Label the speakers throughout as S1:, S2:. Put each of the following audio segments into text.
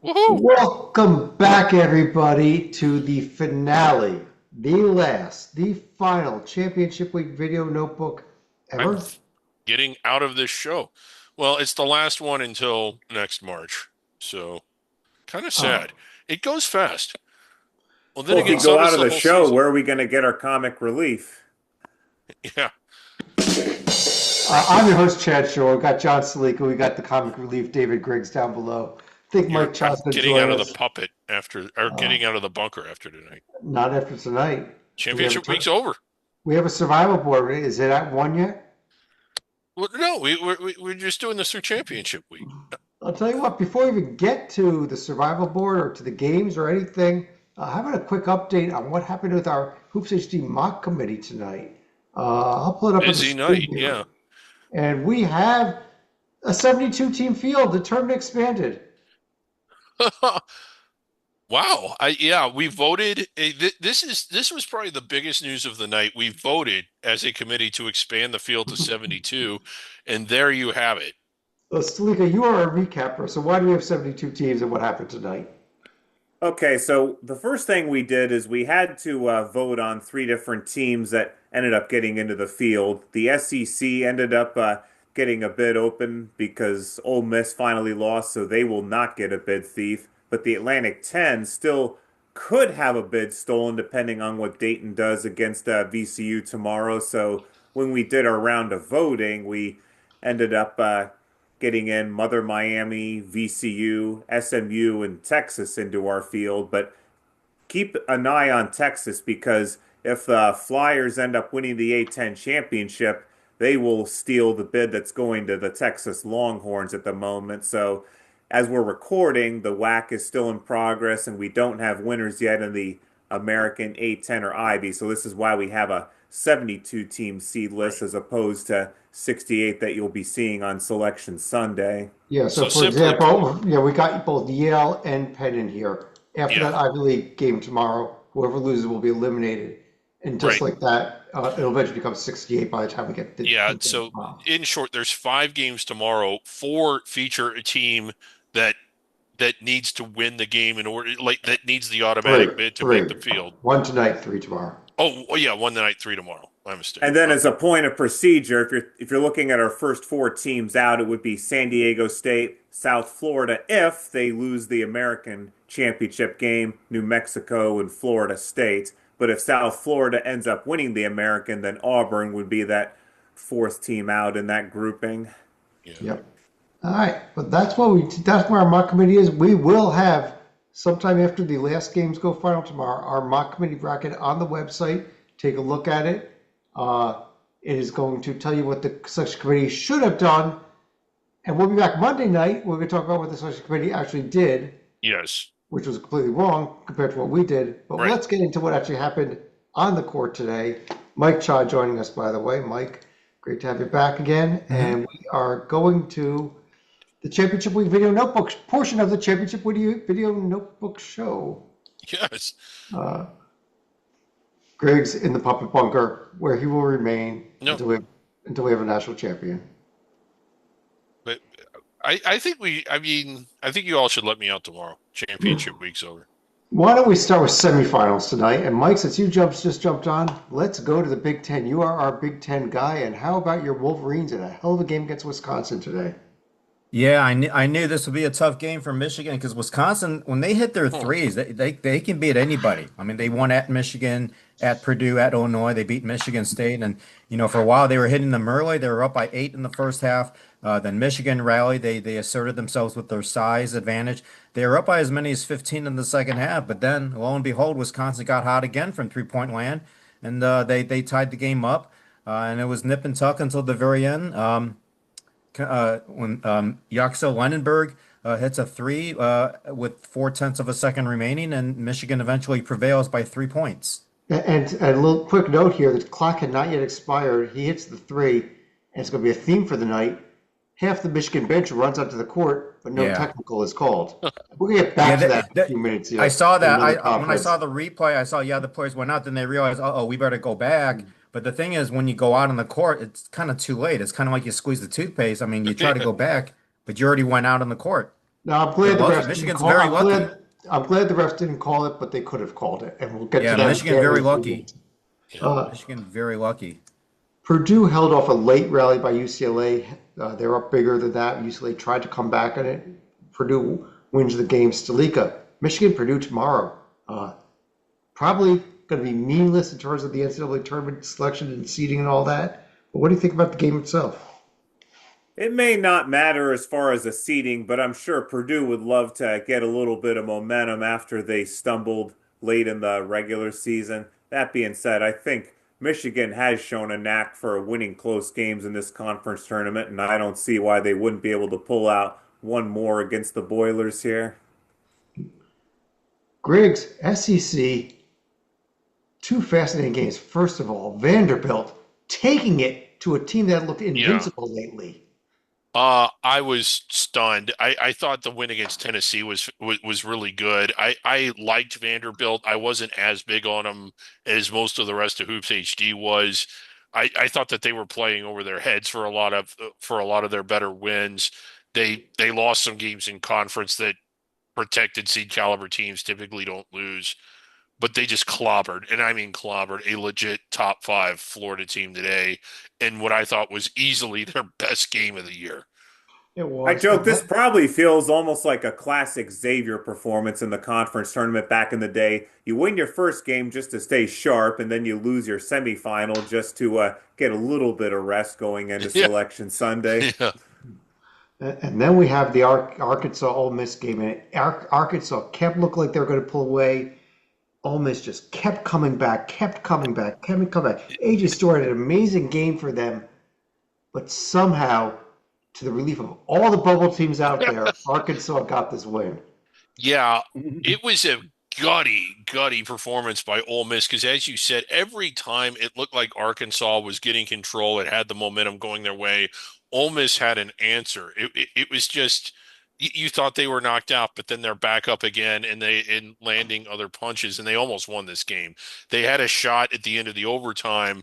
S1: Woohoo!
S2: Welcome back, everybody, to the finale, the final Championship Week video notebook
S1: I'm
S2: ever.
S1: getting out of this show. Well, it's the last one until next March. So, kind of sad.
S2: Oh,
S1: It goes fast. Well, then
S3: Well, if
S1: again,
S3: you
S2: uh,
S1: so
S3: go
S1: does
S3: out of
S1: the
S3: the
S1: whole
S3: show,
S1: season.
S3: where are we going to get our comic relief?
S1: Yeah,
S2: I'm your host, Chad Shore. We got John Salika. We got the comic relief, David Griggs, down below. I think Mike
S1: I'm
S2: Child's going to
S1: getting
S2: join
S1: out of the
S2: us.
S1: puppet after, or
S2: Uh,
S1: getting out of the bunker after tonight.
S2: not after tonight. Do we have a
S1: Championship week's over.
S2: we have a survival board? Is it at one yet?
S1: Well, no, we're just doing this through championship week.
S2: I'll tell you what, before we even get to the survival board or to the games or anything, how about a quick update on what happened with our Hoops HD mock committee tonight? I'll pull it up on the
S1: Busy
S2: screen
S1: night,
S2: here.
S1: yeah.
S2: And we have a 72 team field. The tournament expanded.
S1: Wow. We voted. This was probably the biggest news of the night. We voted as a committee to expand the field to 72, and there you have it.
S2: Stalika, you are a recapper. So why do we have 72 teams and what happened tonight?
S3: Okay, so the first thing we did is we had to vote on three different teams that ended up getting into the field. The SEC ended up getting a bid open because Ole Miss finally lost, so they will not get a bid thief. But the Atlantic 10 still could have a bid stolen depending on what Dayton does against VCU tomorrow. So when we did our round of voting, we ended up getting in Mother Miami, VCU, SMU, and Texas into our field. But keep an eye on Texas because if the Flyers end up winning the A10 championship, they will steal the bid that's going to the Texas Longhorns at the moment. So as we're recording, the WAC is still in progress and we don't have winners yet in the American A10 or IB. So this is why we have a 72 team seed list
S1: Right.
S3: as opposed to 68 that you'll be seeing on Selection Sunday.
S2: Yeah, so
S1: So
S2: for
S1: simply put,
S2: example, yeah, we got both Yale and Penn in here. After
S1: yeah,
S2: that Ivy League game tomorrow, whoever loses will be eliminated. And just
S1: right.
S2: like that, it'll eventually become 68 by the time we get
S1: Yeah.
S2: the game
S1: So
S2: tomorrow.
S1: in short, there's 5 games tomorrow. 4 feature a team that needs to win the game in order, like that needs the
S2: Three,
S1: automatic bid to make
S2: three.
S1: the field.
S2: One tonight, three tomorrow.
S1: Oh, yeah, one tonight, 3 tomorrow. My mistake.
S3: And then as
S1: Okay.
S3: a point of procedure, if you're looking at our first four teams out, it would be San Diego State, South Florida if they lose the American Championship game, New Mexico and Florida State. But if South Florida ends up winning the American, then Auburn would be that fourth team out in that grouping.
S1: Yeah.
S2: Yep. All right, but that's where our mock committee is. We will have sometime after the last games go final tomorrow, our mock committee bracket on the website. Take a look at it. It is going to tell you what the selection committee should have done. And we'll be back Monday night. We're going to talk about what the selection committee actually did,
S1: Yes.
S2: which was completely wrong compared to what we did. But
S1: Right.
S2: let's get into what actually happened on the court today. Mike Cha joining us, by the way. Mike, great to have you back again.
S4: Mhm.
S2: And we are going to the Championship Week video notebook portion of the Championship video notebook show.
S1: Yes.
S2: Uh, Griggs in the puppet bunker, where he will remain
S1: No,
S2: until we have a national champion.
S1: but I think you all should let me out tomorrow. Championship week's over.
S2: Why don't we start with semifinals tonight? And Mike, since you just jumped on, let's go to the Big Ten. You are our Big Ten guy, and how about your Wolverines in a hell of a game against Wisconsin today?
S4: Yeah, I knew this would be a tough game for Michigan because Wisconsin, when they hit their
S1: Hmm.
S4: threes, they can beat anybody. I mean, they won at Michigan, at Purdue, at Illinois. They beat Michigan State, and for a while they were hitting them early. They were up by 8 in the first half. Then Michigan rallied. They asserted themselves with their size advantage. They were up by as many as 15 in the second half, but then lo and behold, Wisconsin got hot again from 3-point land, and they tied the game up, and it was nip and tuck until the very end. When Yaxel Lenenberg hits a three with 4/10 of a second remaining, and Michigan eventually prevails by 3 points.
S2: And a little quick note here: the clock had not yet expired. He hits the three, and it's going to be a theme for the night. Half the Michigan bench runs onto the court, but no
S4: Yeah.
S2: technical is called. We're going to get
S4: Yeah,
S2: back to that in a few minutes
S4: I
S2: here
S4: saw
S2: in
S4: that.
S2: another
S4: When I
S2: conference.
S4: saw the replay, I saw the players went out. Then they realized, oh, we better go back. But the thing is, when you go out on the court, it's kind of too late. It's kind of like you squeeze the toothpaste. I mean, you try to go back, but you already went out on the court.
S2: Now I'm
S4: They're
S2: glad the
S4: lucky.
S2: refs didn't
S4: Michigan's
S2: call.
S4: very lucky.
S2: I'm glad the refs didn't call it, but they could have called it, and we'll get to
S4: Yeah,
S2: that.
S4: Michigan very lucky.
S1: Yeah.
S2: Uh,
S4: Michigan very lucky.
S2: Purdue held off a late rally by UCLA. They're up bigger than that. UCLA tried to come back on it. Purdue wins the game. Stalika, Michigan, Purdue tomorrow. Probably going to be meaningless in terms of the NCAA tournament selection and seeding and all that. But what do you think about the game itself?
S3: It may not matter as far as the seeding, but I'm sure Purdue would love to get a little bit of momentum after they stumbled late in the regular season. That being said, I think Michigan has shown a knack for winning close games in this conference tournament, and I don't see why they wouldn't be able to pull out one more against the Boilers here.
S2: Griggs, SEC, two fascinating games. First of all, Vanderbilt taking it to a team that looked invincible lately.
S1: I was stunned. I thought the win against Tennessee was really good. I liked Vanderbilt. I wasn't as big on them as most of the rest of Hoops HD was. I thought that they were playing over their heads for a lot of their better wins. They lost some games in conference that protected seed caliber teams typically don't lose, but they just clobbered, and I mean clobbered, a legit top five Florida team today in what I thought was easily their best game of the year.
S2: It
S3: I
S2: was.
S3: joke, this probably feels almost like a classic Xavier performance in the conference tournament back in the day. You win your first game just to stay sharp, and then you lose your semifinal just to get a little bit of rest going into
S1: Yeah,
S3: Selection Sunday.
S1: yeah,
S2: And then we have the Arkansas Ole Miss game, and Arkansas kept looking like they were going to pull away. Ole Miss just kept coming back, kept coming back, kept coming back. AJ Storr had an amazing game for them, but somehow, to the relief of all the bubble teams out there, Arkansas got this win.
S1: yeah. It was a gutty performance by Ole Miss because, as you said, every time it looked like Arkansas was getting control, it had the momentum going their way. Ole Miss had an answer. It was just you thought they were knocked out, but then they're back up again and they in landing other punches, and they almost won this game. They had a shot at the end of the overtime,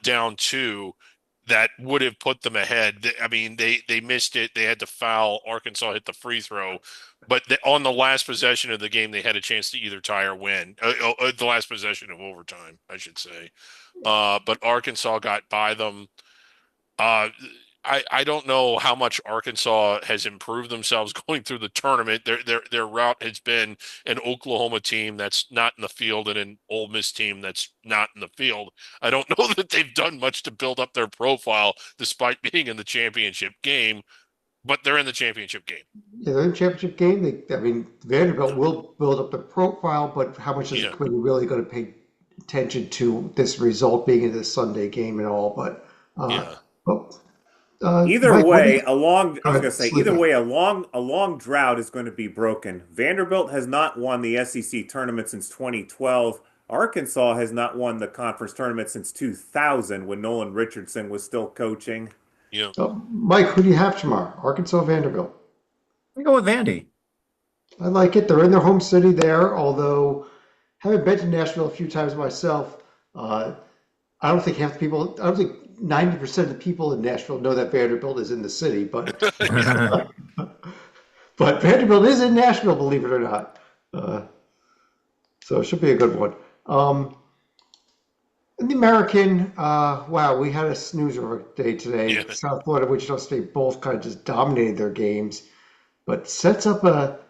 S1: down two. That would have put them ahead. I mean, they missed it. They had to foul. Arkansas hit the free throw, but on the last possession of the game, they had a chance to either tie or win. The last possession of overtime, I should say. But Arkansas got by them. Uh, I don't know how much Arkansas has improved themselves going through the tournament. Their route has been an Oklahoma team that's not in the field and an Ole Miss team that's not in the field. I don't know that they've done much to build up their profile despite being in the championship game, but they're in the championship game.
S2: Yeah, they're in the championship game. Vanderbilt will build up the profile, but how much is the
S1: Yeah,
S2: committee really going to pay attention to this result being in this Sunday game and all?
S1: yeah.
S2: But
S3: Either
S2: Mike, what do
S3: way,
S2: you?
S3: I
S2: Go
S3: was gonna
S2: ahead,
S3: say, either
S2: Slika.
S3: way, a long drought is going to be broken. Vanderbilt has not won the SEC tournament since 2012. Arkansas has not won the conference tournament since 2000 when Nolan Richardson was still coaching.
S1: Yeah.
S2: Mike, who do you have tomorrow? Arkansas, Vanderbilt.
S4: I go with Vandy.
S2: I like it. They're in their home city there, although having been to Nashville a few times myself, uh, I don't think half the people, I don't think 90% of the people in Nashville know that Vanderbilt is in the city, but Vanderbilt is in Nashville, believe it or not. Uh, so it should be a good one. In the American, wow, we had a snoozer day today.
S1: Yeah.
S2: South Florida, Wichita State both kind of just dominated their games, but sets up a,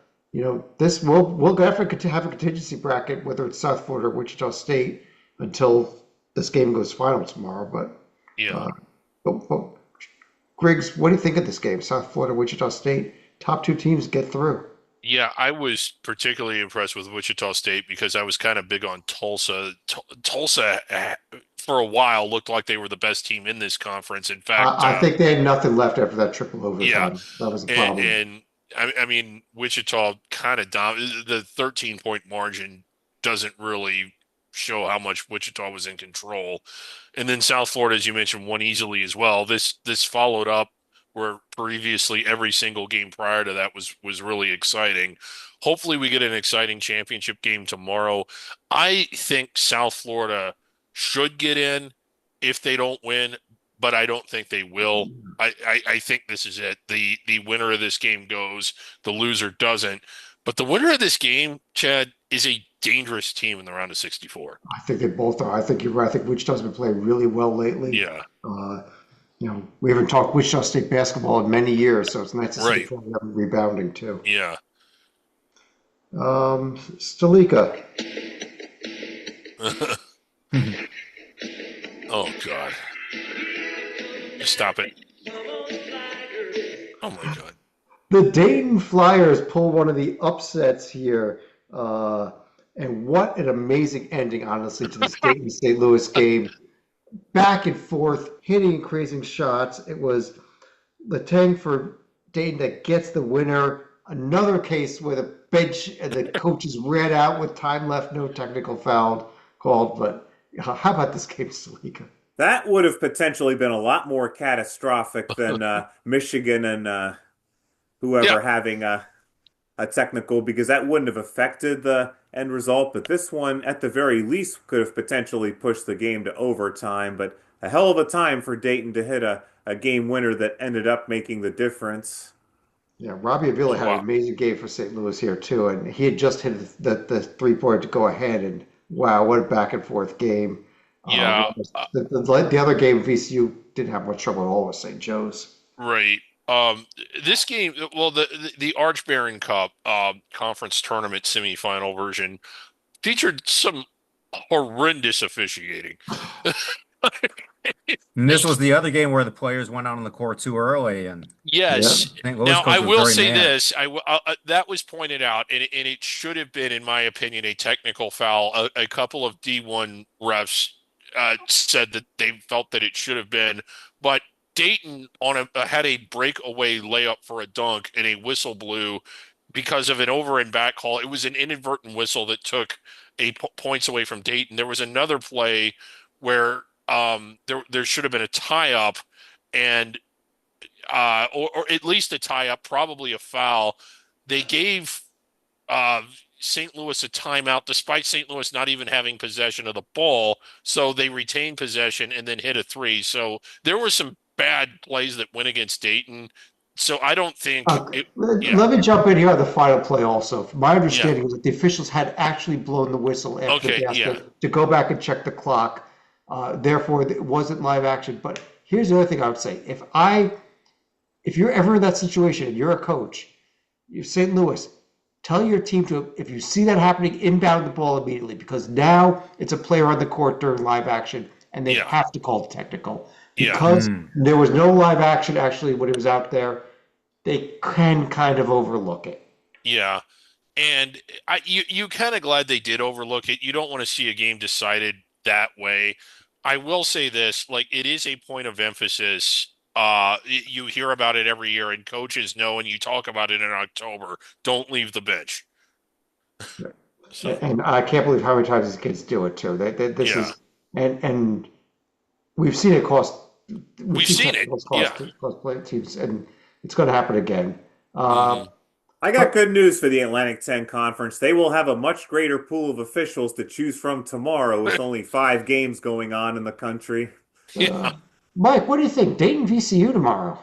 S2: this we'll have to have a contingency bracket, whether it's South Florida or Wichita State, until this game goes final tomorrow.
S1: Yeah.
S2: Uh, but Griggs, what do you think of this game? South Florida, Wichita State, top two teams get through.
S1: Yeah, I was particularly impressed with Wichita State because I was kind of big on Tulsa. Tulsa, for a while, looked like they were the best team in this conference. In fact,
S2: I think they had nothing left after that triple
S1: yeah,
S2: overtime. That was the
S1: and,
S2: problem.
S1: and I mean, Wichita kind of the 13-point margin doesn't really show how much Wichita was in control. And then South Florida, as you mentioned, won easily as well. This followed up where previously every single game prior to that was really exciting. Hopefully we get an exciting championship game tomorrow. I think South Florida should get in if they don't win, but I don't think they will. I think this is it. The winner of this game goes, the loser doesn't. But the winner of this game, Chad, is a dangerous team in the round of 64.
S2: I think they both are. I think you're right. I think Wichita's been playing really well lately.
S1: Yeah,
S2: We haven't talked Wichita State basketball in many years, so it's nice to see
S1: right.
S2: them rebounding too.
S1: Yeah.
S2: Stalika.
S1: Oh God. Stop it. Oh my God.
S2: The Dayton Flyers pull one of the upsets here. And what an amazing ending, honestly, to this Dayton St. Louis game. Back and forth, hitting and creating shots. It was Letang for Dayton that gets the winner. Another case where the bench and the coaches ran out with time left, no technical foul called. But how about this game, Salika?
S3: That would have potentially been a lot more catastrophic than Michigan and whoever
S1: Yeah.
S3: having a technical, because that wouldn't have affected the end result. But this one, at the very least, could have potentially pushed the game to overtime. But a hell of a time for Dayton to hit a game winner that ended up making the difference.
S2: Yeah, Robbie Avila had an
S1: Wow.
S2: amazing game for St. Louis here too, and he had just hit the 3-pointer to go ahead, and wow, what a back and forth game.
S1: Yeah.
S2: The other game, VCU didn't have much trouble at all with St. Joe's.
S1: Right. This game, well, the Arch Baron Cup conference tournament semifinal version featured some horrendous officiating.
S4: And this was the other game where the players went out on the court too early, and
S1: Yes.
S4: St. Louis
S1: Now,
S4: coach
S1: I
S4: was
S1: will
S4: very
S1: say
S4: mad.
S1: this. That was pointed out, and it should have been, in my opinion, a technical foul. A couple of D1 refs said that they felt that it should have been, but Dayton had a breakaway layup for a dunk, and a whistle blew because of an over and back call. It was an inadvertent whistle that took points away from Dayton. There was another play where there should have been a tie up, and or at least a tie up, probably a foul. They gave St. Louis a timeout, despite St. Louis not even having possession of the ball. So they retained possession and then hit a three. So there were some bad plays that went against Dayton. So I don't think it. Yeah.
S2: Let me jump in here on the final play also. My
S1: Yeah.
S2: understanding was that the officials had actually blown the whistle after the
S1: Okay. Yeah.
S2: basket to go back and check the clock. Therefore, it wasn't live action. But here's the other thing I would say: if you're ever in that situation and you're a coach, you're St. Louis, tell your team to, if you see that happening, inbound the ball immediately, because now it's a player on the court during live action and they
S1: Yeah.
S2: have to call the technical.
S1: Yeah.
S2: Because there was no live action actually when it was out there, they can kind of overlook it.
S1: Yeah. And you kind of glad they did overlook it. You don't want to see a game decided that way. I will say this, like, it is a point of emphasis. You hear about it every year, and coaches know, and you talk about it in October. Don't leave the bench. So
S2: And I can't believe how many times these kids do it too. This
S1: yeah,
S2: is, and we've seen it cost,
S1: we've seen it. Yeah.
S2: cost play teams, and it's going to happen again.
S1: hmm
S3: I got good news for the Atlantic 10 Conference. They will have a much greater pool of officials to choose from tomorrow with only 5 games going on in the country.
S1: Yeah.
S2: Mike, what do you think? Dayton VCU tomorrow.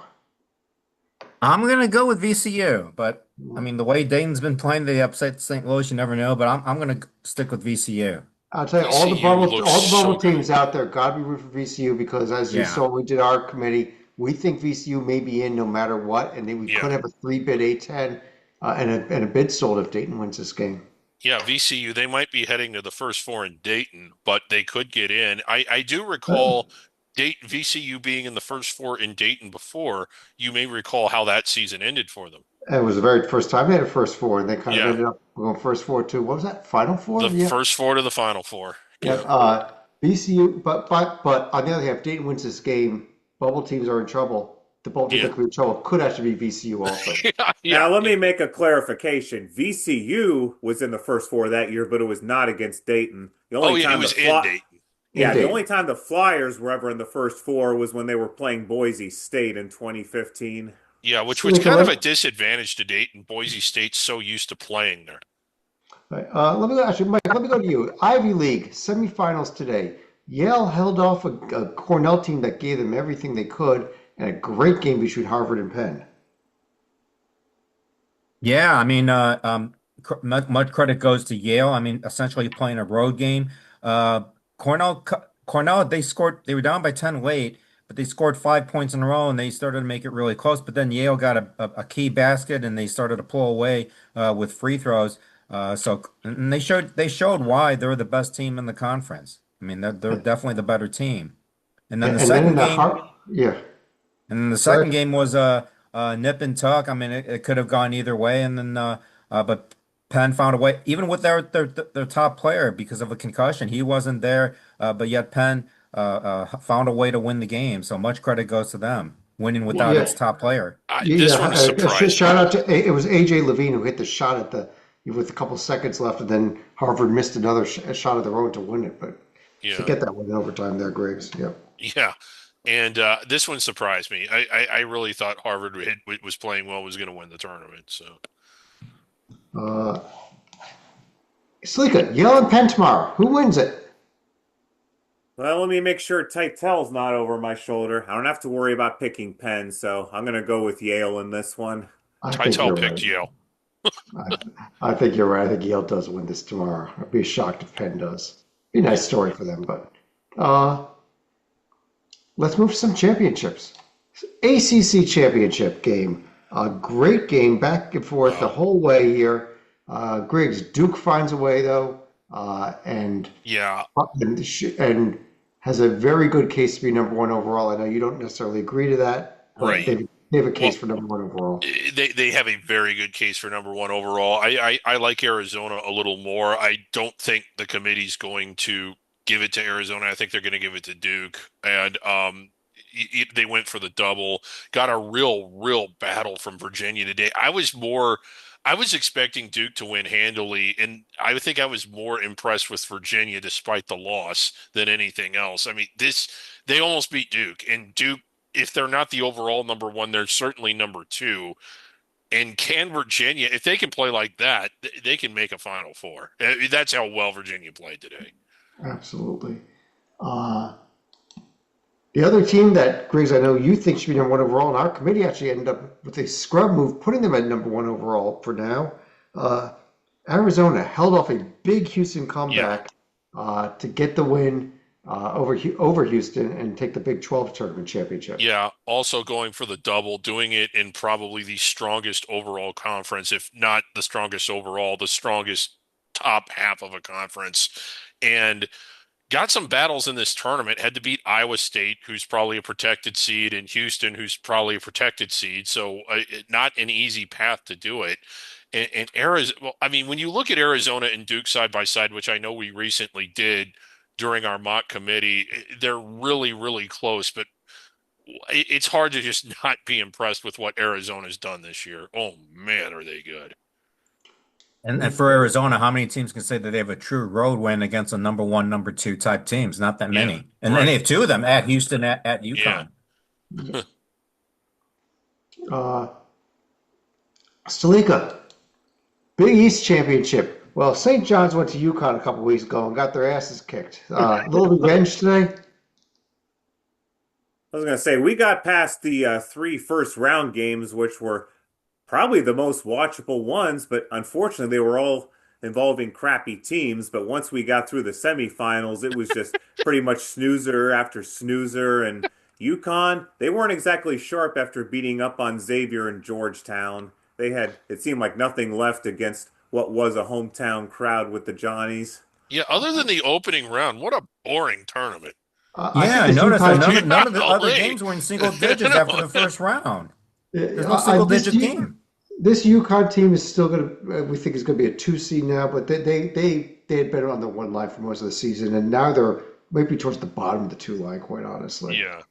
S4: I'm gonna go with VCU, but I mean the way Dayton's been playing, they upset St. Louis. You never know, but I'm gonna stick with VCU.
S2: I'll tell you,
S1: VCU looks
S2: all the
S1: so
S2: bubble
S1: good.
S2: teams out there got to be rooting for VCU because, as you
S4: Yeah.
S2: saw, we did our committee. We think VCU may be in no matter what, and then we
S1: Yeah.
S2: could have a 3-bid A10 and a bid sold if Dayton wins this game.
S1: Yeah, VCU, they might be heading to the first four in Dayton, but they could get in. I do
S2: Uh,
S1: recall VCU being in the first four in Dayton before. You may recall how that season ended for them.
S2: It was the very first time they had a first four, and they kind of
S1: Yeah,
S2: ended up going first four to what was that? Final four?
S1: the
S2: Yeah,
S1: first four to the final four.
S2: yeah.
S1: Yeah.
S2: VCU, but on the other hand, if Dayton wins this game, bubble teams are in trouble. The bubble teams
S1: Yeah.
S2: that could be in trouble could actually be VCU also.
S1: Yeah,
S3: Now,
S1: yeah,
S3: let me make a clarification. VCU was in the first 4 that year, but it was not against Dayton. The
S1: Oh
S3: only
S1: yeah, it
S3: time
S1: was
S3: the
S1: in
S3: Fly-
S1: Dayton.
S3: Yeah, the
S2: Indeed.
S3: only time the Flyers were ever in the first 4 was when they were playing Boise State in 2015.
S1: Yeah, which
S2: So
S1: was
S2: we can
S1: kind of a
S2: let,
S1: disadvantage to Dayton. Boise State's so used to playing there.
S2: let me go, actually, Mike, let me go to you. Ivy League semifinals today. Yale held off a Cornell team that gave them everything they could, and a great game between Harvard and Penn.
S4: Yeah, I mean, much credit goes to Yale. I mean, essentially playing a road game. Uh, Cornell, they were down by 10 late, but they scored 5 points in a row and they started to make it really close. But then Yale got a key basket and they started to pull away with free throws. And they showed why they're the best team in the conference. I mean, they're definitely the better team. And then the
S2: And then in
S4: second
S2: the
S4: game.
S2: heart, yeah.
S4: And then the
S2: Go
S4: second
S2: ahead.
S4: game was nip and tuck. I mean, it could have gone either way, and then but Penn found a way, even with their top player because of a concussion. He wasn't there, but yet Penn found a way to win the game. So much credit goes to them, winning without
S2: Yeah,
S4: its top player.
S1: This
S2: yeah.
S1: one surprised
S2: Shout
S1: me.
S2: out to it was AJ Levine who hit the shot at the with a couple seconds left, and then Harvard missed another shot of their own to win it. But to
S1: Yeah,
S2: get that win in overtime there, Griggs. Yep.
S1: yeah. And this one surprised me. I really thought was playing well, was going to win the tournament. So
S2: Uh, Slika, Yale and Penn tomorrow. Who wins it?
S3: Well, let me make sure Titel's not over my shoulder. I don't have to worry about picking Penn, so I'm going to go with Yale in this one.
S2: I think
S1: Titel
S2: you're
S1: picked
S2: right.
S1: Yale.
S2: I think you're right. I think Yale does win this tomorrow. I'd be shocked if Penn does. Be a nice story for them, but uh, let's move to some championships. ACC championship game. A great game, back and forth the
S1: Oh,
S2: whole way here. Griggs, Duke finds a way though,
S1: yeah,
S2: and has a very good case to be number one overall. I know you don't necessarily agree to that, but
S1: right.
S2: they have a
S1: Well,
S2: case for number one overall.
S1: they have a very good case for number one overall. I like Arizona a little more. I don't think the committee's going to give it to Arizona. I think they're going to give it to Duke. And they went for the double. Got a real battle from Virginia today. I was expecting Duke to win handily, and I think I was more impressed with Virginia despite the loss than anything else. I mean, they almost beat Duke, and Duke, if they're not the overall number one, they're certainly number two. And can Virginia, if they can play like that, they can make a Final Four. That's how well Virginia played today.
S2: Absolutely. Uh, the other team that, Griggs, I know you think should be number one overall, and our committee actually ended up with a scrub move, putting them at number one overall for now. Uh, Arizona held off a big Houston
S1: Yeah.
S2: comeback to get the win over Houston and take the Big 12 tournament championship.
S1: Yeah, also going for the double, doing it in probably the strongest overall conference, if not the strongest overall, the strongest top half of a conference. And got some battles in this tournament. Had to beat Iowa State, who's probably a protected seed, and Houston, who's probably a protected seed. So not an easy path to do it. And Arizona, well, I mean, when you look at Arizona and Duke side by side, which I know we recently did during our mock committee, they're really close. But it's hard to just not be impressed with what Arizona's done this year. Oh man, are they good?
S4: And for Arizona, how many teams can say that they have a true road win against a number one, number two type teams? Not that
S1: Yeah,
S4: many. And then they
S1: right.
S4: have two of them at Houston, at
S1: Yeah.
S4: UConn.
S2: Uh, Stalika, Big East championship. Well, St. John's went to UConn a couple weeks ago and got their asses kicked. A little revenge today.
S3: I was going to say, we got past the three first round games, which were probably the most watchable ones, but unfortunately, they were all involving crappy teams. But once we got through the semifinals, it was just pretty much snoozer after snoozer. And UConn, they weren't exactly sharp after beating up on Xavier and Georgetown. They had, it seemed like nothing left against what was a hometown crowd with the Johnnies.
S1: Yeah, other than the opening round, what a boring tournament.
S2: I
S4: Yeah,
S2: think
S4: I
S2: this
S4: noticed that
S2: UConn
S4: none,
S2: team,
S4: none of the other
S1: Golly.
S4: games were in single digits
S1: No.
S4: after the first round. There's no single
S2: this
S4: digit
S2: team,
S4: game.
S2: this UConn team is still going to. We think is going to be a two seed now, but they had been on the one line for most of the season, and now they're maybe towards the bottom of the two line. Quite honestly,
S1: Yeah.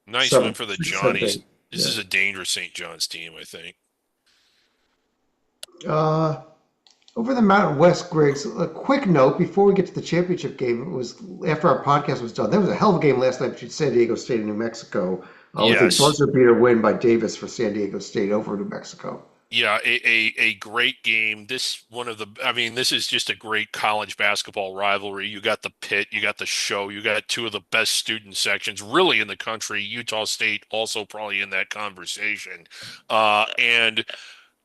S1: Nice win
S2: seven,
S1: for the
S2: 7,
S1: Johnnies.
S2: 8.
S1: This
S2: Yeah.
S1: is a dangerous St. John's team, I think.
S2: Uh, Over the Mountain West, Griggs, a quick note before we get to the championship game. It was after our podcast was done. There was a hell of a game last night between San Diego State and New Mexico with a
S1: Yes.
S2: buzzer beater win by Davis for San Diego State over New Mexico.
S1: Yeah, a great game. I mean, this is just a great college basketball rivalry. You got the Pit, you got the Show, you got two of the best student sections really in the country. Utah State also probably in that conversation. And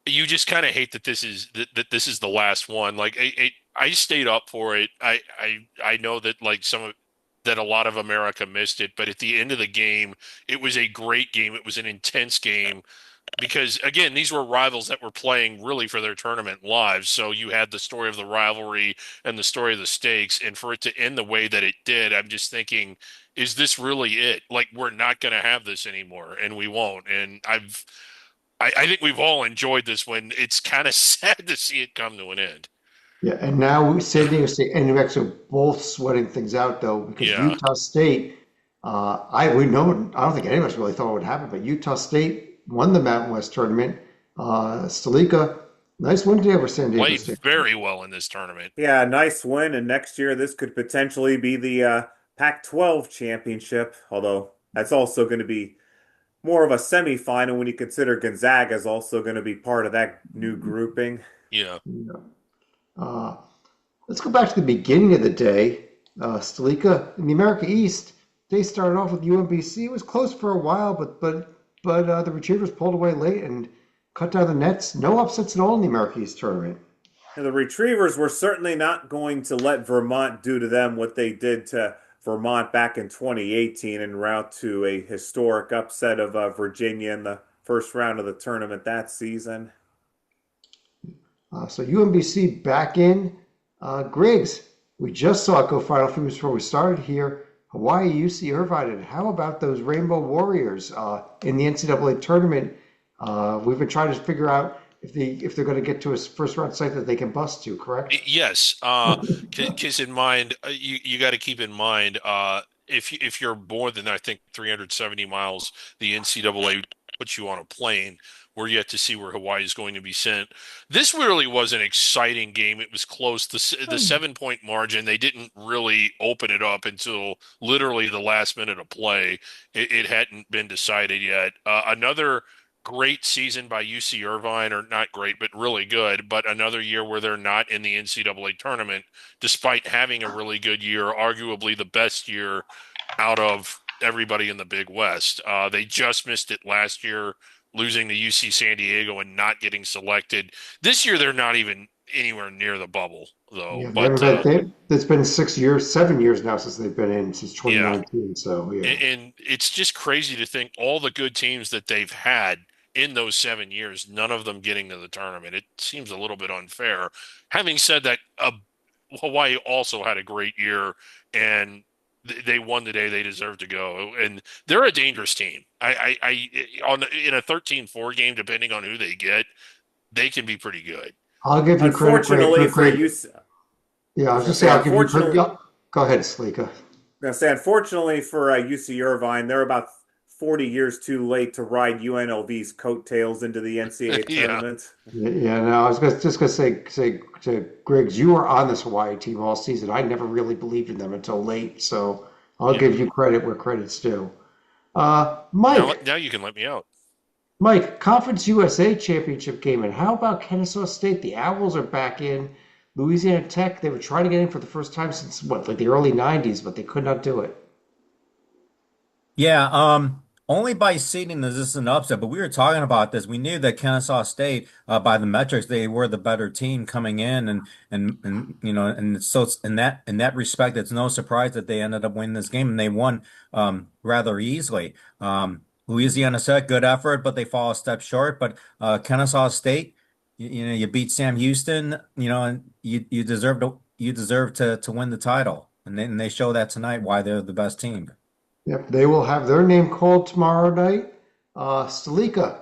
S1: you just kind of hate that that this is the last one. Like I stayed up for it. I know that like that a lot of America missed it, but at the end of the game, it was a great game. It was an intense game because again, these were rivals that were playing really for their tournament lives. So you had the story of the rivalry and the story of the stakes, and for it to end the way that it did, I'm just thinking, is this really it? Like we're not going to have this anymore, and we won't. And I think we've all enjoyed this one. It's kind of sad to see it come to an end.
S2: Yeah, and now San Diego State and New Mexico both sweating things out though, because
S1: Yeah.
S2: Utah State, we know, I don't think any of us really thought it would happen, but Utah State won the Mountain West tournament. Stalika, nice win today over San Diego
S1: Played
S2: State.
S1: very well in this tournament.
S3: Yeah, nice win. And next year, this could potentially be the Pac-12 championship, although that's also going to be more of a semifinal when you consider Gonzaga is also going to be part of that new grouping.
S1: Yeah.
S2: Yeah. Uh, let's go back to the beginning of the day. Stalika in the America East, they started off with UMBC. It was close for a while, but the Retrievers pulled away late and cut down the nets. No upsets at all in the America East tournament.
S3: And the Retrievers were certainly not going to let Vermont do to them what they did to Vermont back in 2018 en route to a historic upset of Virginia in the first round of the tournament that season.
S2: So UMBC back in. Griggs, we just saw it go final few minutes before we started here. Hawaii, UC Irvine, and how about those Rainbow Warriors in the NCAA tournament? We've been trying to figure out if they're going to get to a first round site that they can bust to, correct?
S1: Yes. Because in mind, you got to keep in mind, if you're more than I think 370 miles, the NCAA puts you on a plane. We're yet to see where Hawaii is going to be sent. This really was an exciting game. It was close. The 7 point margin, they didn't really open it up until literally the last minute of play. It hadn't been decided yet. Another great season by UC Irvine, or not great, but really good. But another year where they're not in the NCAA tournament, despite having a really good year, arguably the best year out of everybody in the Big West. They just missed it last year, losing to UC San Diego and not getting selected. This year, they're not even anywhere near the bubble, though.
S2: Yeah,
S1: But
S2: it's been 6 years, 7 years now since they've been in since
S1: yeah,
S2: 2019. So yeah,
S1: and it's just crazy to think all the good teams that they've had in those 7 years, none of them getting to the tournament. It seems a little bit unfair. Having said that, Hawaii also had a great year, and they won the day they deserved to go. And they're a dangerous team. In a 13-4 game, depending on who they get, they can be pretty good.
S2: I'll give you credit,
S3: Unfortunately for
S2: Greg.
S3: UC,
S2: Yeah,
S3: I
S2: I
S3: was
S2: was
S3: going to
S2: just say
S3: say,
S2: I'll give you credit.
S3: unfortunately,
S2: Yeah, go ahead, Slika.
S3: unfortunately for UC Irvine, they're about 40 years too late to ride UNLV's coattails into the NCAA
S1: Yeah.
S3: tournament.
S2: Yeah, no, I was just gonna say to Griggs, you were on this Hawaii team all season. I never really believed in them until late, so I'll
S1: Yeah.
S2: give you credit where credit's due.
S1: Now,
S2: Mike,
S1: now you can let me out.
S2: Conference USA championship game, and how about Kennesaw State? The Owls are back in. Louisiana Tech, they were trying to get in for the first time since what, like the early '90s, but they could not do it.
S4: Yeah, only by seeding is this an upset, but we were talking about this. We knew that Kennesaw State, by the metrics, they were the better team coming in, and and so it's in that respect, it's no surprise that they ended up winning this game, and they won rather easily. Louisiana Tech, good effort, but they fall a step short. But Kennesaw State, you beat Sam Houston, and you deserve to win the title, and they show that tonight why they're the best team.
S2: Yep, they will have their name called tomorrow night. Stalika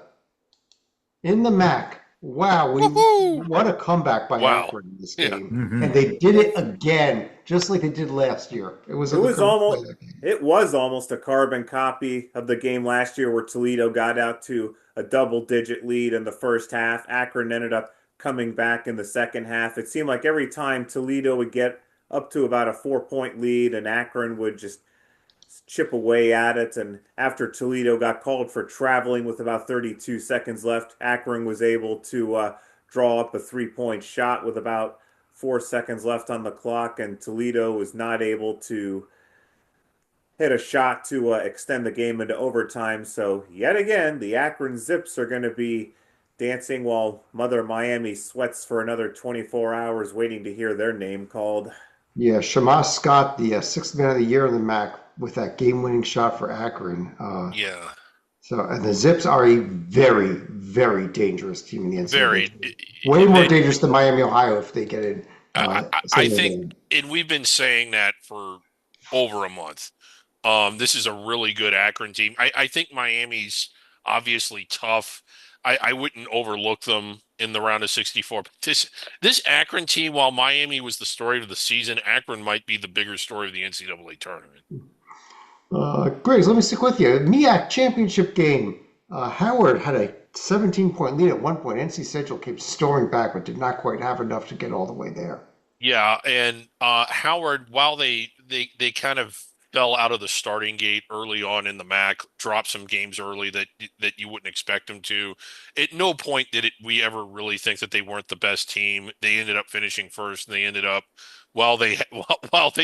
S2: in the MAC. Wow,
S1: Woohoo!
S2: what a comeback by
S1: Wow.
S2: Akron in this
S1: Yeah.
S2: game.
S4: Hmm.
S2: And they did it again, just like they did last year. It was
S3: It
S2: a
S3: was
S2: come play
S3: almost
S2: that game.
S3: it was almost a carbon copy of the game last year where Toledo got out to a double-digit lead in the first half. Akron ended up coming back in the second half. It seemed like every time Toledo would get up to about a 4 point lead and Akron would just chip away at it. And after Toledo got called for traveling with about 32 seconds left, Akron was able to draw up a 3-point shot with about 4 seconds left on the clock, and Toledo was not able to hit a shot to extend the game into overtime. So yet again, the Akron Zips are going to be dancing while Mother Miami sweats for another 24 hours waiting to hear their name called.
S2: Yeah, Shamas Scott, the sixth man of the year in the MAC with that game-winning shot for Akron.
S1: Yeah,
S2: And the Zips are a very, very dangerous team in the NCAA.
S1: very.
S2: Way more
S1: They,
S2: dangerous than Miami, Ohio if they get in.
S1: I
S2: Single
S1: think,
S2: game.
S1: and we've been saying that for over a month. This is a really good Akron team. I think Miami's obviously tough. I wouldn't overlook them in the round of 64. But this Akron team, while Miami was the story of the season, Akron might be the bigger story of the NCAA tournament.
S2: Griggs, let me stick with you. MEAC championship game. Howard had a 17-point lead at one point. NC Central kept storming back, but did not quite have enough to get all the way there.
S1: Yeah, and Howard, while they kind of fell out of the starting gate early on in the MAC, dropped some games early that you wouldn't expect them to. At no point we ever really think that they weren't the best team. They ended up finishing first, and they ended up while they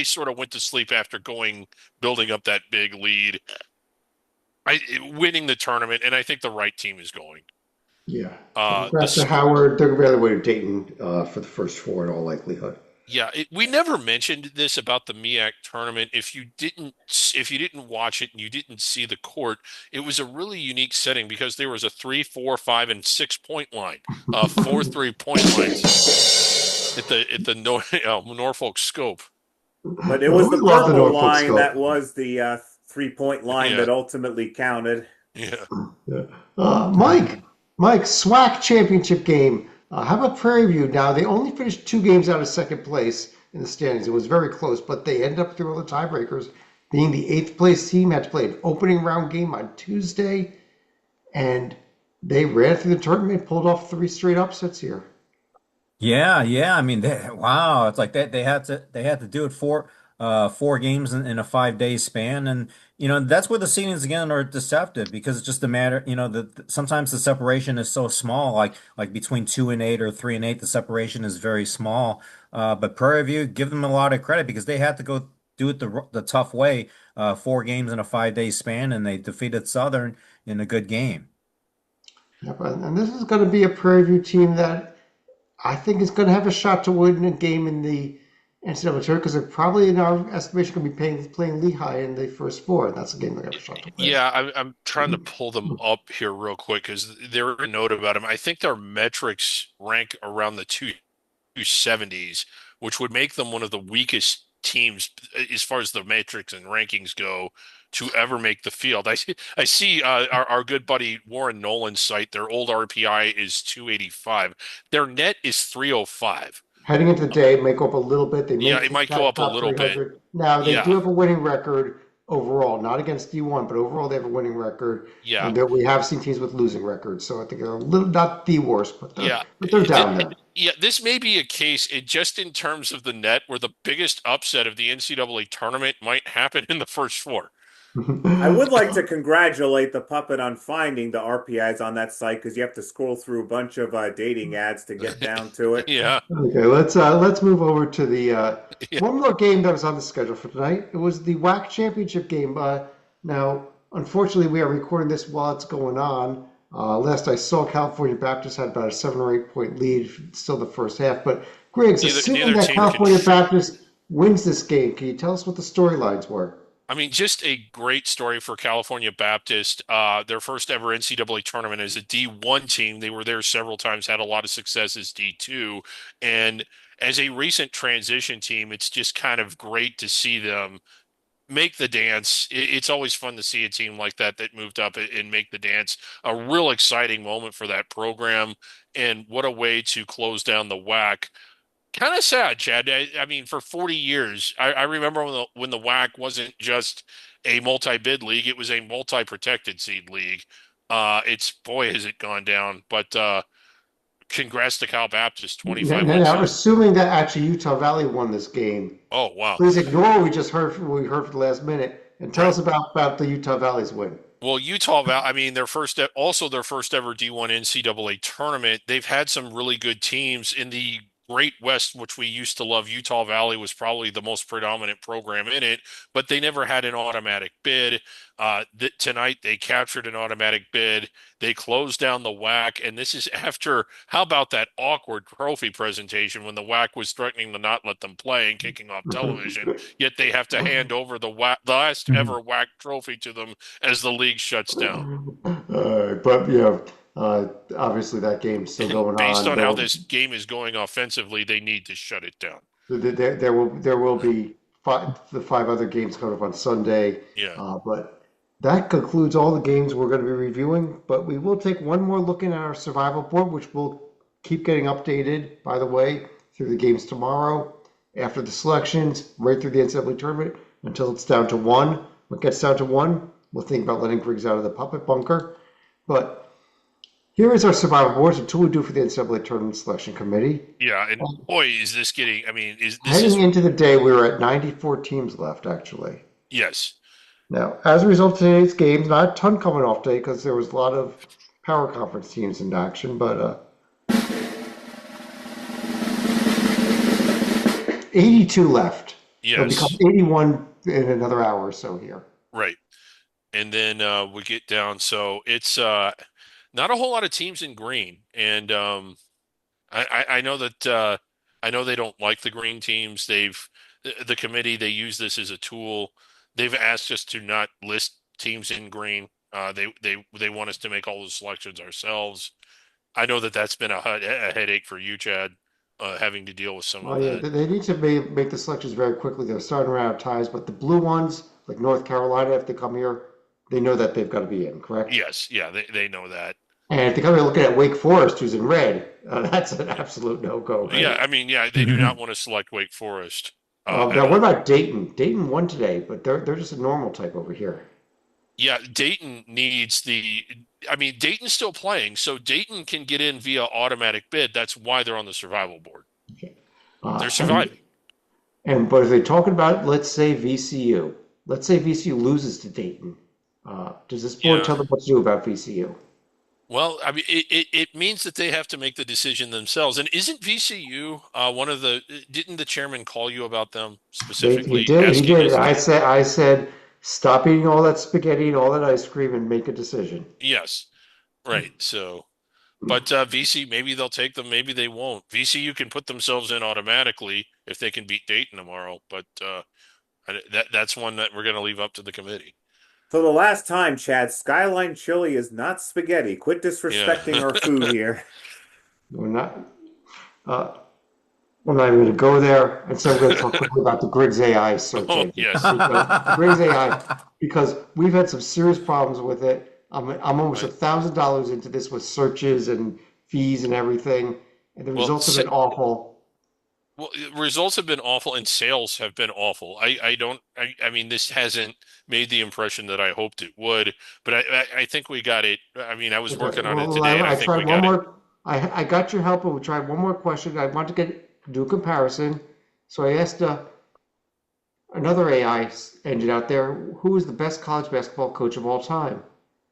S1: sort of went to sleep after building up that big lead, winning the tournament, and I think the right team is going.
S2: Yeah.
S1: The
S2: Congrats to
S1: score.
S2: Howard. They're going to be on the way to Dayton for the first four in all likelihood.
S1: Yeah, we never mentioned this about the MEAC tournament. If you didn't watch it and you didn't see the court, it was a really unique setting because there was a 3, 4, 5, and 6-point line, 4 3-point lines at the Norfolk Scope.
S3: But it was the
S2: We love the
S3: purple
S2: Norfolk
S3: line
S2: Scope.
S3: that was the 3-point line
S1: Yeah.
S3: that ultimately counted.
S1: Yeah.
S2: Yeah. Mike, SWAC championship game. How about Prairie View? Now, they only finished 2 games out of second place in the standings. It was very close, but they ended up through all the tiebreakers. Being the 8th place team, had to play an opening round game on Tuesday, and they ran through the tournament, pulled off 3 straight upsets here.
S4: Yeah, yeah. I mean, wow, it's like that. They had to do it four games in a 5 day span, and that's where the seedings again are deceptive because it's just a matter. Sometimes the separation is so small, like between 2 and 8 or 3 and 8, the separation is very small. But Prairie View, give them a lot of credit because they had to go do it the tough way, 4 games in a 5 day span, and they defeated Southern in a good game.
S2: Yep, and this is going to be a Prairie View team that I think is going to have a shot to win a game in the NCAA tournament because they're probably, in our estimation, going to be playing Lehigh in the first 4. And that's a game they're going to have a shot to win.
S1: Yeah, I'm trying to pull them up here real quick because there were a note about them. I think their metrics rank around the 270s, which would make them one of the weakest teams as far as the metrics and rankings go to ever make the field. I see our good buddy Warren Nolan's site. Their old RPI is 285. Their net is 305.
S2: Heading into the day, it might go up a little bit. They may
S1: Yeah, it might go up a
S2: top
S1: little bit.
S2: 300. Now, they
S1: Yeah,
S2: do have a winning record overall, not against D1, but overall they have a winning record.
S1: yeah,
S2: And we have seen teams with losing records, so I think they're a little, not the worst, but
S1: yeah.
S2: they're down there.
S1: Yeah, this may be a case, just in terms of the net, where the biggest upset of the NCAA tournament might happen in the first 4.
S3: I would like to congratulate the puppet on finding the RPIs on that site because you have to scroll through a bunch of dating ads to get down to it.
S1: Yeah,
S2: Okay, let's move over to the
S1: yeah.
S2: one more game that was on the schedule for tonight. It was the WAC championship game. Now, unfortunately, we are recording this while it's going on. Last I saw, California Baptist had about a 7 or 8 point lead, still the first half. But Griggs, assuming
S1: Neither
S2: that
S1: team
S2: California
S1: can.
S2: Baptist wins this game, can you tell us what the storylines were?
S1: I mean, just a great story for California Baptist. Their first ever NCAA tournament as a D1 team. They were there several times, had a lot of success as D2. And as a recent transition team, it's just kind of great to see them make the dance. It's always fun to see a team like that moved up and make the dance. A real exciting moment for that program. And what a way to close down the WAC. Kind of sad, Chad. I mean, for 40 years, I remember when the WAC wasn't just a multi-bid league; it was a multi-protected seed league. It's boy, has it gone down. But congrats to Cal Baptist, 25 wins.
S2: Now, assuming that actually Utah Valley won this game,
S1: Oh wow,
S2: please ignore what we just heard. We heard for the last minute. And tell us about the Utah Valley's win.
S1: Well, Utah, I mean, their first ever D1 NCAA tournament. They've had some really good teams in the Great West, which we used to love. Utah Valley was probably the most predominant program in it, but they never had an automatic bid. Tonight, they captured an automatic bid. They closed down the WAC, and this is after, how about that awkward trophy presentation when the WAC was threatening to not let them play and kicking off television, yet they have to hand over the last ever WAC trophy to them as the league shuts down.
S2: But obviously that game's still going
S1: Based
S2: on.
S1: on how this game is going offensively, they need to shut it down.
S2: There will be the 5 other games coming up on Sunday.
S1: Yeah.
S2: But that concludes all the games we're going to be reviewing. But we will take one more look at our survival board, which will keep getting updated, by the way, through the games tomorrow, after the selections, right through the NCAA tournament, until it's down to 1. When it gets down to 1, we'll think about letting Griggs out of the puppet bunker. But here is our survival boards until we do for the NCAA Tournament Selection Committee.
S1: Yeah, and boy, is this getting, I mean,
S2: Heading into the day, we were at 94 teams left, actually.
S1: Yes.
S2: Now, as a result of today's games, not a ton coming off today because there was a lot of power conference teams in action, but 82 left.
S1: Yes.
S2: It'll become 81 in another hour or so here.
S1: Right. And then we get down, so it's not a whole lot of teams in green, and I know that I know they don't like the green teams. The committee, they use this as a tool. They've asked us to not list teams in green. They want us to make all the selections ourselves. I know that that's been a headache for you, Chad, having to deal with some of that.
S2: They need to make the selections very quickly. They're starting to run out of ties, but the blue ones, like North Carolina, if they come here, they know that they've got to be in, correct?
S1: Yes, yeah, they know that.
S2: And if they come here looking at Wake Forest, who's in red, that's an absolute no-go. Right?
S1: Yeah, I mean, yeah, they do not want to select Wake Forest.
S2: Now, what about Dayton? Dayton won today, but they're just a normal type over here.
S1: Yeah, Dayton needs I mean, Dayton's still playing, so Dayton can get in via automatic bid. That's why they're on the survival board.
S2: Okay.
S1: They're surviving.
S2: But if they're talking about, let's say VCU. Let's say VCU loses to Dayton. Does this board tell them what to do about VCU?
S1: Well, I mean, it means that they have to make the decision themselves. And isn't VCU didn't the chairman call you about them specifically?
S2: He did. I said, stop eating all that spaghetti and all that ice cream and make a decision.
S1: Yes. Right. So, but VC, maybe they'll take them, maybe they won't. VCU can put themselves in automatically if they can beat Dayton tomorrow. But that's one that we're going to leave up to the committee.
S3: So the last time, Chad, Skyline Chili is not spaghetti. Quit disrespecting our food here.
S2: We're not even going to go there. And so we're going to talk quickly about the Griggs AI search engine.
S1: Yes.
S2: Griggs AI, because we've had some serious problems with it. I'm almost $1,000 into this with searches and fees and everything, and the results have been awful.
S1: Well, results have been awful and sales have been awful. I mean, this hasn't made the impression that I hoped it would, but I think we got it. I mean, I was working on it today, and I think we got it.
S2: I got your help, and we tried one more question. I want to do a comparison. So I asked another AI engine out there, who is the best college basketball coach of all time?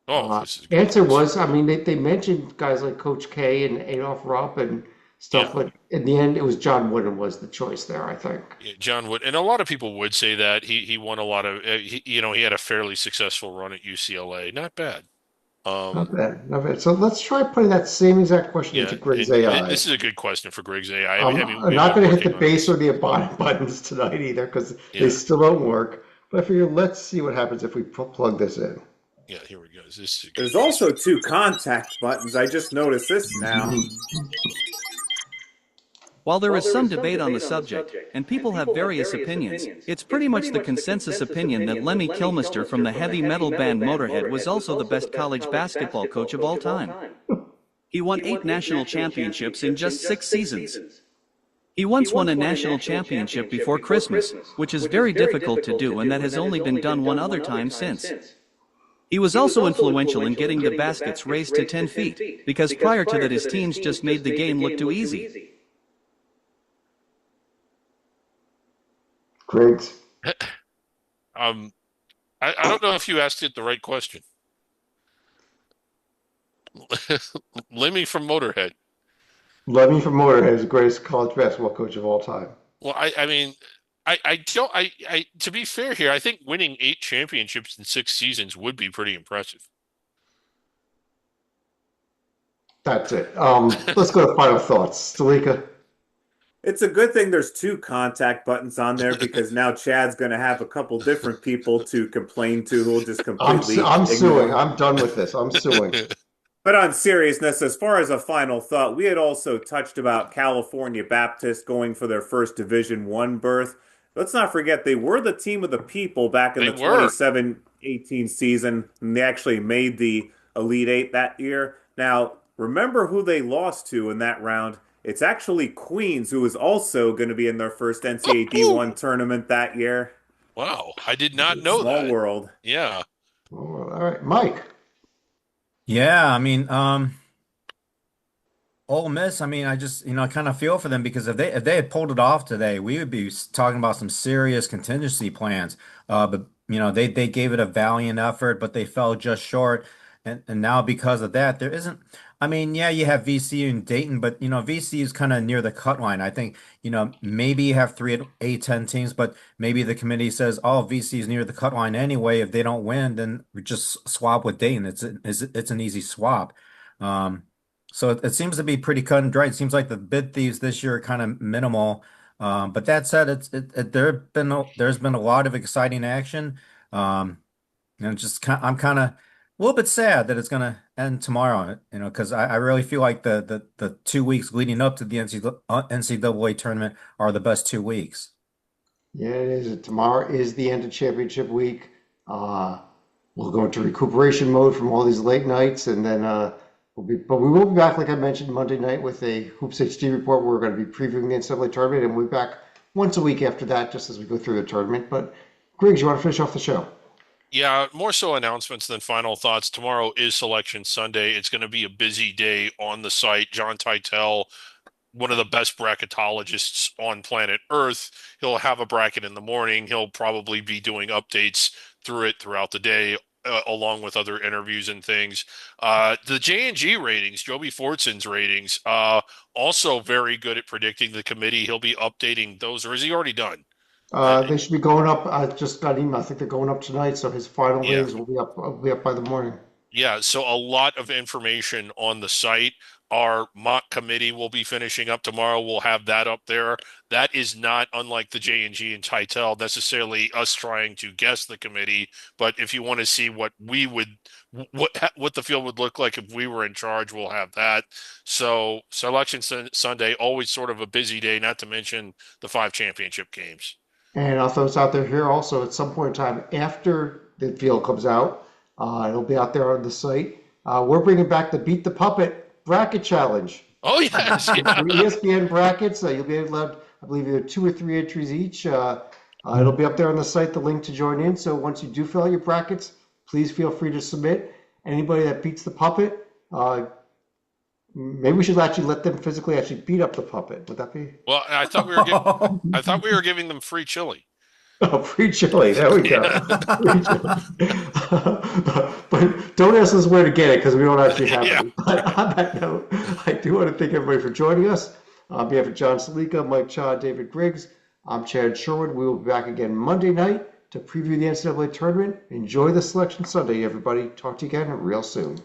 S2: Answer was, I mean, they mentioned guys like Coach K and Adolph Rupp and stuff, but in the end, it was John Wooden was the choice there, I think.
S1: Yeah, John Wooden, and a lot of people would say that he won a lot of, he had a fairly successful run at UCLA. Not bad.
S2: Not bad. So let's try putting that same exact question into Griggs AI.
S1: This is a good question for Griggs AI.
S2: I'm not going to hit the base or the abort buttons tonight either because they still don't work. But I figure let's see what happens if we plug this in.
S1: Yeah, here we go.
S3: There's also 2 contact buttons. I just noticed this now.
S5: While there is some debate on the subject, and people have various opinions, it's pretty much the consensus opinion that Lemmy Kilmister from the heavy metal band Motorhead was also the best college basketball coach of all time. He won 8 national championships in just 6 seasons. He once won a national championship before Christmas, which is very difficult to do, and that has only been done one other time since. He was also influential in getting the baskets raised to 10 feet, because prior to that his teams just made the game look too easy.
S2: Griggs.
S1: I don't know if you asked it the right question. Lemmy from Motorhead.
S2: Lemmy from Motorhead is the greatest college basketball coach of all time.
S1: Well, I mean, I don't, to be fair here, I think winning 8 championships in 6 seasons would be pretty impressive.
S2: That's it. Let's go to final thoughts. Talika.
S3: It's a good thing there's 2 contact buttons on there because now Chad's going to have a couple different people to complain to who will just completely
S2: I'm suing.
S3: ignore.
S2: I'm done with this. I'm suing.
S3: But on seriousness, as far as a final thought, we had also touched about California Baptist going for their first Division I berth. Let's not forget they were the team of the people back in
S1: They
S3: the
S1: were.
S3: 27-18 season, and they actually made the Elite Eight that year. Now, remember who they lost to in that round? It's actually Queens, who was also going to be in their first NCAA D1 tournament that year.
S1: Wow, I did not know
S3: Small
S1: that.
S3: world.
S1: Yeah.
S2: All right, Mike.
S4: Yeah, I mean, Ole Miss, I mean, I just, I kind of feel for them because if they had pulled it off today, we would be talking about some serious contingency plans. But they gave it a valiant effort, but they fell just short. And now because of that, there isn't. I mean, yeah, you have VCU and Dayton, but VCU is kind of near the cut line. I think maybe you have three A10 teams, but maybe the committee says, oh, VCU is near the cut line anyway. If they don't win, then we just swap with Dayton. It's an easy swap. So it seems to be pretty cut and dry. It seems like the bid thieves this year are kind of minimal. But that said, there's been a lot of exciting action. Just I'm kind of a little bit sad that it's going to end tomorrow. Because I really feel like the 2 weeks leading up to the NCAA tournament are the best 2 weeks.
S2: Yeah, it is. Tomorrow is the end of championship week. We'll go into recuperation mode from all these late nights, and then but we will be back, like I mentioned, Monday night with a Hoops HD report. We're going to be previewing the NCAA tournament, and we'll be back once a week after that, just as we go through the tournament. But Griggs, you want to finish off the show?
S1: Yeah, more so announcements than final thoughts. Tomorrow is Selection Sunday. It's going to be a busy day on the site. John Titel, one of the best bracketologists on planet Earth, he'll have a bracket in the morning. He'll probably be doing updates throughout the day, along with other interviews and things. The J&G ratings, Joby Fortson's ratings, also very good at predicting the committee. He'll be updating those, or is he already done?
S2: They should be going up. I just got an email. I think they're going up tonight, so his final
S1: Yeah.
S2: ratings will be up by the morning.
S1: Yeah, so a lot of information on the site. Our mock committee will be finishing up tomorrow. We'll have that up there. That is not unlike the J&G and Titel, necessarily us trying to guess the committee. But if you want to see what the field would look like if we were in charge, we'll have that. So Selection Sunday, always sort of a busy day, not to mention the 5 championship games.
S2: And I'll throw this out there here also at some point in time after the field comes out. It'll be out there on the site. We're bringing back the Beat the Puppet bracket challenge.
S1: Oh, yes.
S2: For
S1: Yeah.
S2: ESPN brackets, you'll be allowed, I believe, either 2 or 3 entries each. It'll be up there on the site, the link to join in. So once you do fill out your brackets, please feel free to submit. Anybody that beats the puppet, maybe we should actually let them physically actually beat up the puppet. Would that be?
S1: Well, I thought we were giving them free chili.
S2: Oh, free chili. There we go. Free chili. But don't ask us where to get it because we don't actually have
S1: Yeah.
S2: it. But on that note, I do want to thank everybody for joining us. On behalf of John Salika, Mike Cha, David Griggs, I'm Chad Sherwood. We will be back again Monday night to preview the NCAA tournament. Enjoy the Selection Sunday, everybody. Talk to you again real soon.